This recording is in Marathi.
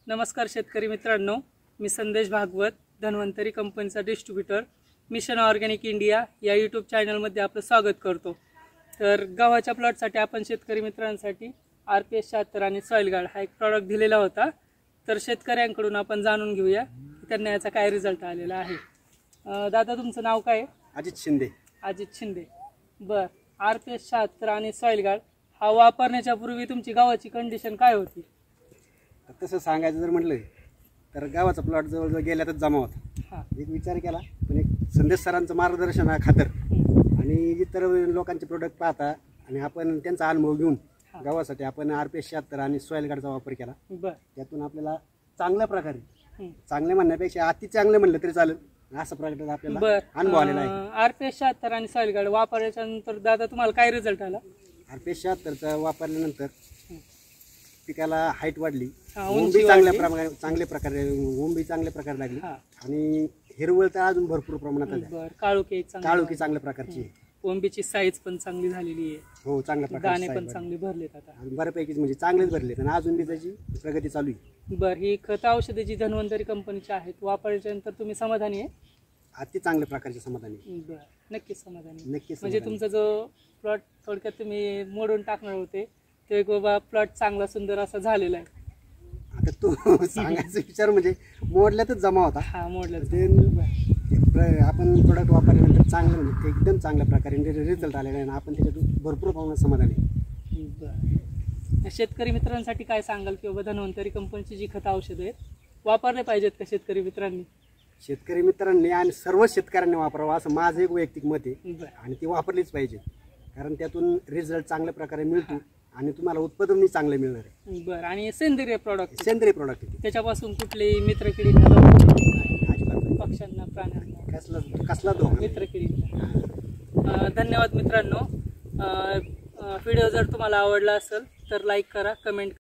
नमस्कार शेतकरी मित्रांनो, मी संदेश भागवत, धन्वंतरी कंपनीचा डिस्ट्रीब्युटर, मिशन ऑर्गॅनिक इंडिया या यूट्यूब चॅनलमध्ये आपलं स्वागत करतो। तर गव्हाच्या प्लॉटसाठी आपण शेतकरी मित्रांसाठी RPS 76 आणि सॉइल गार्ड हा एक प्रॉडक्ट दिलेला होता। तर शेतकऱ्यांकडून आपण जाणून घेऊया की त्यांना याचा काय रिझल्ट आलेला आहे। दादा तुमचं नाव काय आहे? अजित शिंदे। अजित शिंदे। बर, RPS 76 आणि सॉइल गार्ड हा वापरण्याच्या पूर्वी तुमची गव्हाची कंडिशन काय होती? तसं सांगायचं जर म्हटलं तर गावाचा प्लॉट जवळजवळ गेल्यातच जमा होता। एक विचार केला, पण एक संदेश सरांचं मार्गदर्शन खातर आणि इतर लोकांचे प्रोडक्ट पाहता आणि आपण त्यांचा अनुभव घेऊन गावासाठी आपण RPS 76 आणि सॉइल गार्डचा वापर केला। त्यातून आपल्याला चांगल्या प्रकारे, चांगले म्हणण्यापेक्षा अति चांगले म्हणलं तरी चालेल, असा प्रकारे आपल्याला अनुभव आलेला आहे। RPS 76 आणि सॉइल गार्ड वापरल्याच्या नंतर दादा तुम्हाला काय रिझल्ट आला? RPS 76चा वापरल्यानंतर पिकाला हाईट वाढली, उंची चांगल्या प्रकारे लागली आणि हिरवळ तर अजून भरपूर प्रमाणात आली। काळोखी चांगल्या प्रकारची, कोंबीची साईज पण चांगली झालेली आहे। हो, चांगल्या प्रकारे दाणे पण चांगले भरलेत आता, बऱ्यापैकी म्हणजे चांगलेच भरलेत आणि अजून बी त्याची प्रगती चालू आहे। बरं, ही खत औषधे जी धन्वंतरी कंपनीची आहेत, वापरल्याच्या नंतर तुम्ही समाधानी आहे? अति चांगल्या प्रकारचे समाधानी। बरं, नक्कीच समाधानी। नक्कीच म्हणजे तुमचा जो प्लॉट थोडक्यात तुम्ही मोडून टाकणार होते ते बाबा प्लॉट चांगला सुंदर असा झालेला आहे। आता तो सांगायचा विचार म्हणजे मोडल्यातच जमा होता। हा, मोडल्यात आपण प्रोडक्ट वापरल्यानंतर चांगलं म्हणजे एकदम चांगल्या प्रकारे रिझल्ट आलेला आहे आणि आपण त्याच्यातून भरपूर प्रमाणात समाधानी आहे। बरं, शेतकरी मित्रांसाठी काय सांगाल की बाबा धन्वंतरी कंपनीची जी खत औषधं आहेत वापरले पाहिजेत का शेतकरी मित्रांनी? शेतकरी मित्रांनी आणि सर्व शेतकऱ्यांनी वापरावं असं माझं एक वैयक्तिक मत आहे आणि ती वापरलीच पाहिजे, कारण त्यातून रिझल्ट चांगल्या प्रकारे मिळतो आणि तुम्हाला उत्पादन चांगले मिळणार आहे। बरं, आणि सेंद्रिय प्रॉडक्ट त्याच्यापासून कुठली मित्रकिडी पक्ष्यांना प्राण्यांना कसला धोका मित्रकिडी। धन्यवाद मित्रांनो। व्हिडिओ जर तुम्हाला आवडला असेल तर लाईक करा, कमेंट